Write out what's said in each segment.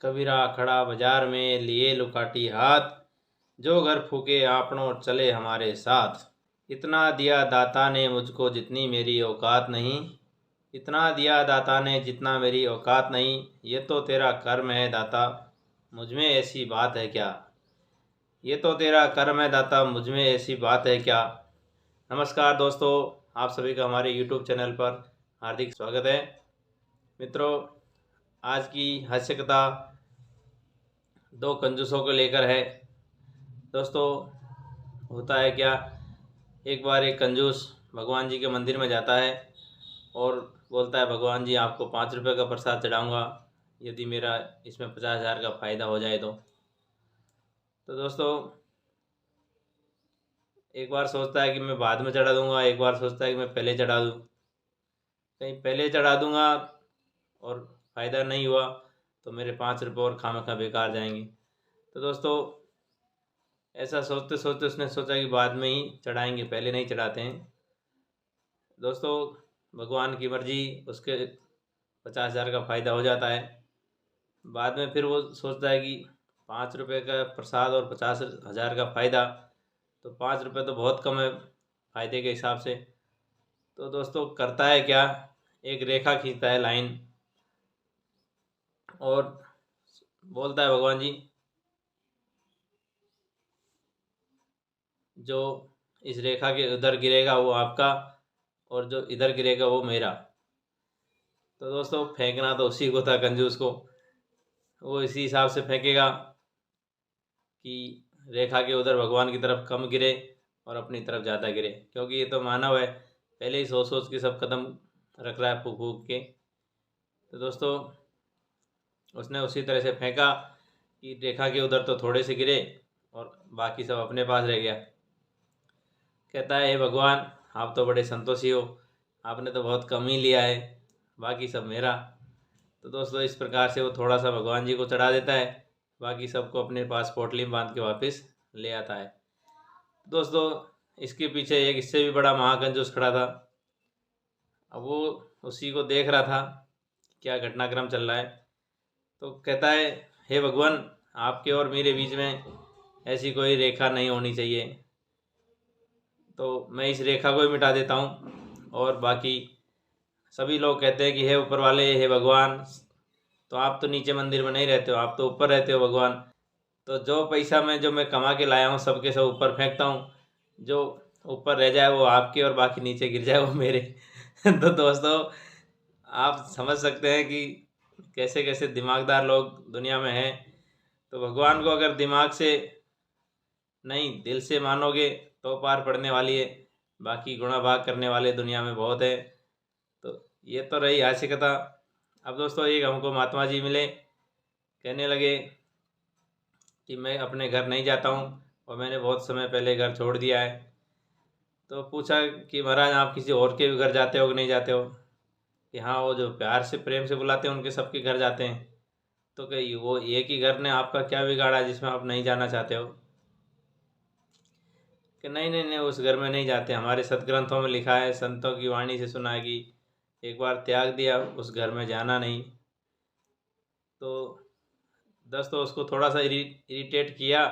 कबीरा खड़ा बाजार में लिए लुकाटी हाथ, जो घर फूके आपनों चले हमारे साथ। इतना दिया दाता ने मुझको जितनी मेरी औकात नहीं, इतना दिया दाता ने जितना मेरी औकात नहीं। ये तो तेरा कर्म है दाता, मुझ में ऐसी बात है क्या। ये तो तेरा कर्म है दाता, मुझ में ऐसी बात है क्या। नमस्कार दोस्तों, आप सभी का हमारे YouTube चैनल पर हार्दिक स्वागत है। मित्रों, आज की हास्य कथा दो कंजूसों को लेकर है। दोस्तों, होता है क्या, एक बार एक कंजूस भगवान जी के मंदिर में जाता है और बोलता है, भगवान जी आपको 5 रुपये का प्रसाद चढ़ाऊँगा यदि मेरा इसमें 50,000 का फ़ायदा हो जाए तो दोस्तों, एक बार सोचता है कि मैं बाद में चढ़ा दूंगा, एक बार सोचता है कि मैं पहले चढ़ा दूँ। कहीं पहले चढ़ा दूंगा और फ़ायदा नहीं हुआ तो मेरे 5 रुपये और खामखा बेकार जाएंगे। तो दोस्तों, ऐसा सोचते सोचते उसने सोचा कि बाद में ही चढ़ाएंगे, पहले नहीं चढ़ाते हैं। दोस्तों, भगवान की मर्जी, उसके 50,000 का फ़ायदा हो जाता है। बाद में फिर वो सोचता है कि 5 रुपये का प्रसाद और 50,000 का फ़ायदा, तो 5 रुपये तो बहुत कम है फ़ायदे के हिसाब से। तो दोस्तों, करता है क्या, एक रेखा खींचता है, लाइन, और बोलता है, भगवान जी जो इस रेखा के उधर गिरेगा वो आपका और जो इधर गिरेगा वो मेरा। तो दोस्तों, फेंकना तो उसी को था, कंजूस को। वो इसी हिसाब से फेंकेगा कि रेखा के उधर भगवान की तरफ कम गिरे और अपनी तरफ ज़्यादा गिरे, क्योंकि ये तो मानव है, पहले ही सोच सोच के सब कदम रख रहा है फूक फूक के। तो दोस्तों, उसने उसी तरह से फेंका कि रेखा के उधर तो थोड़े से गिरे और बाकी सब अपने पास रह गया। कहता है, हे भगवान आप तो बड़े संतोषी हो, आपने तो बहुत कम ही लिया है, बाकी सब मेरा। तो दोस्तों, इस प्रकार से वो थोड़ा सा भगवान जी को चढ़ा देता है, बाकी सबको अपने पास पोटली में बांध के वापस ले आता है। दोस्तों, इसके पीछे एक इससे भी बड़ा महाकंजूस खड़ा था। अब वो उसी को देख रहा था क्या घटनाक्रम चल रहा है। तो कहता है, हे भगवान आपके और मेरे बीच में ऐसी कोई रेखा नहीं होनी चाहिए, तो मैं इस रेखा को ही मिटा देता हूँ। और बाकी सभी लोग कहते हैं कि हे ऊपर वाले, हे भगवान, तो आप तो नीचे मंदिर में नहीं रहते हो, आप तो ऊपर रहते हो भगवान। तो जो पैसा जो मैं कमा के लाया हूँ सबके सब ऊपर फेंकता हूँ, जो ऊपर रह जाए वो आपके और बाकी नीचे गिर जाए वो मेरे। तो दोस्तों, आप समझ सकते हैं कि कैसे कैसे दिमागदार लोग दुनिया में हैं। तो भगवान को अगर दिमाग से नहीं दिल से मानोगे तो पार पड़ने वाली है, बाकी गुणा भाग करने वाले दुनिया में बहुत है। तो ये तो रही हास्य कथा। अब दोस्तों, एक हमको महात्मा जी मिले, कहने लगे कि मैं अपने घर नहीं जाता हूँ और मैंने बहुत समय पहले घर छोड़ दिया है। तो पूछा कि महाराज आप किसी और के भी घर जाते हो कि नहीं जाते हो। कि हाँ, वो जो प्यार से प्रेम से बुलाते हैं उनके सबके घर जाते हैं। तो कही वो एक ही घर ने आपका क्या बिगाड़ा जिसमें आप नहीं जाना चाहते हो। कि नहीं नहीं नहीं, उस घर में नहीं जाते, हमारे सदग्रंथों में लिखा है, संतों की वाणी से सुना है कि एक बार त्याग दिया उस घर में जाना नहीं। तो दोस्तों, उसको थोड़ा सा इरिटेट किया।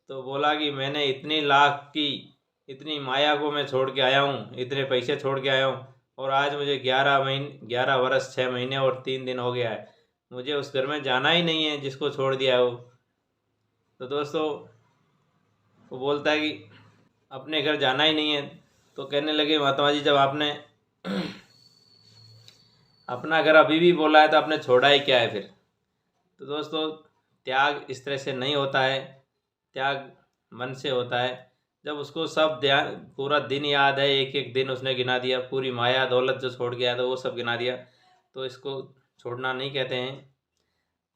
तो बोला कि मैंने इतनी लाख की इतनी माया को मैं छोड़ के आया हूँ, इतने पैसे छोड़ के आया हूँ, और आज मुझे 11 वर्ष 6 महीने और 3 दिन हो गया है, मुझे उस घर में जाना ही नहीं है जिसको छोड़ दिया है वो। तो दोस्तों, वो बोलता है कि अपने घर जाना ही नहीं है। तो कहने लगे, महात्मा जी जब आपने अपना घर अभी भी बोला है तो आपने छोड़ा ही क्या है फिर। तो दोस्तों, त्याग इस तरह से नहीं होता है, त्याग मन से होता है। जब उसको सब ध्यान, पूरा दिन याद है, एक एक दिन उसने गिना दिया, पूरी माया दौलत जो छोड़ गया था वो सब गिना दिया, तो इसको छोड़ना नहीं कहते हैं।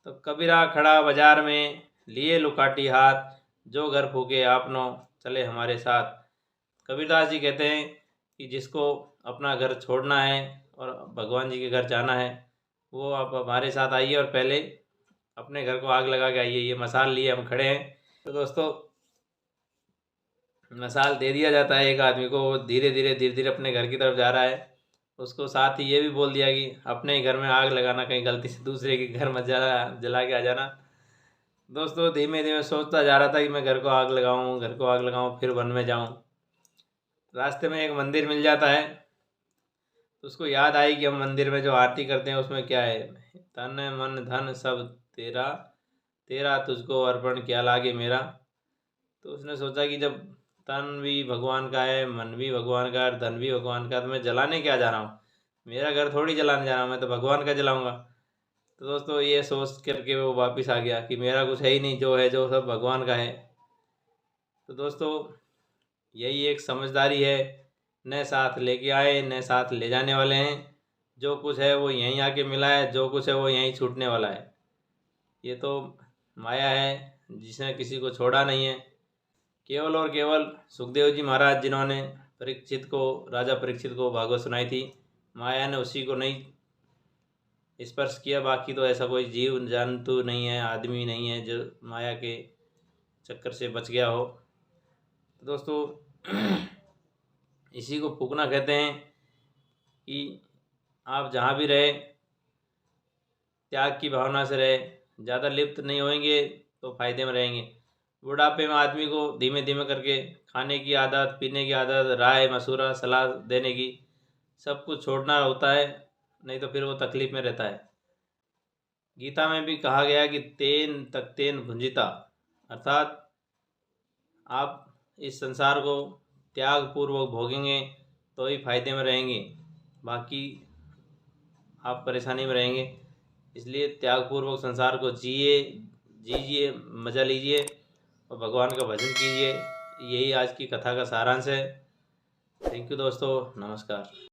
तो कबीरा खड़ा बाजार में लिए लुकाटी हाथ, जो घर फूके आपनो चले हमारे साथ। कबीरदास जी कहते हैं कि जिसको अपना घर छोड़ना है और भगवान जी के घर जाना है, वो आप हमारे साथ आइए और पहले अपने घर को आग लगा के आइए। ये मसाल लिए हम खड़े हैं। तो दोस्तों, मसाल दे दिया जाता है एक आदमी को, वो धीरे धीरे अपने घर की तरफ जा रहा है। उसको साथ ही ये भी बोल दिया कि अपने ही घर में आग लगाना, कहीं गलती से दूसरे के घर मत जला के आ जाना। दोस्तों धीमे धीमे सोचता जा रहा था कि मैं घर को आग लगाऊं, घर को आग लगाऊं, फिर वन में जाऊं। रास्ते में एक मंदिर मिल जाता है, तो उसको याद आई कि हम मंदिर में जो आरती करते हैं उसमें क्या है, तन मन धन सब तेरा, तेरा तुझको अर्पण किया लागे मेरा। तो उसने सोचा कि जब तन भी भगवान का है, मन भी भगवान का है, धन भी भगवान का, तो मैं जलाने क्या जा रहा हूँ, मेरा घर थोड़ी जलाने जा रहा हूँ, मैं तो भगवान का जलाऊंगा। तो दोस्तों ये सोच करके वो वापस आ गया कि मेरा कुछ है ही नहीं, जो है जो सब भगवान का है। तो दोस्तों यही एक समझदारी है, न साथ लेके आए न साथ ले जाने वाले हैं। जो कुछ है वो यहीं आके मिला है, जो कुछ है वो यहीं छूटने वाला है। ये तो माया है जिसने किसी को छोड़ा नहीं है। केवल और केवल सुखदेव जी महाराज जिन्होंने परीक्षित को, राजा परीक्षित को भागवत सुनाई थी, माया ने उसी को नहीं स्पर्श किया। बाकी तो ऐसा कोई जीव जंतु नहीं है, आदमी नहीं है जो माया के चक्कर से बच गया हो। तो दोस्तों इसी को फूकना कहते हैं कि आप जहाँ भी रहे त्याग की भावना से रहे, ज़्यादा लिप्त नहीं होंगे तो फायदे में रहेंगे। बुढ़ापे में आदमी को धीमे धीमे करके खाने की आदत, पीने की आदत, राय मशूरा सलाह देने की, सब कुछ छोड़ना होता है, नहीं तो फिर वो तकलीफ़ में रहता है। गीता में भी कहा गया कि तेन तकतेन भुंजिता, अर्थात आप इस संसार को त्याग पूर्वक भोगेंगे तो ही फायदे में रहेंगे, बाकी आप परेशानी में रहेंगे। इसलिए त्यागपूर्वक संसार को जीजिए, मज़ा लीजिए और भगवान का भजन कीजिए। यही आज की कथा का सारांश है। थैंक यू दोस्तों, नमस्कार।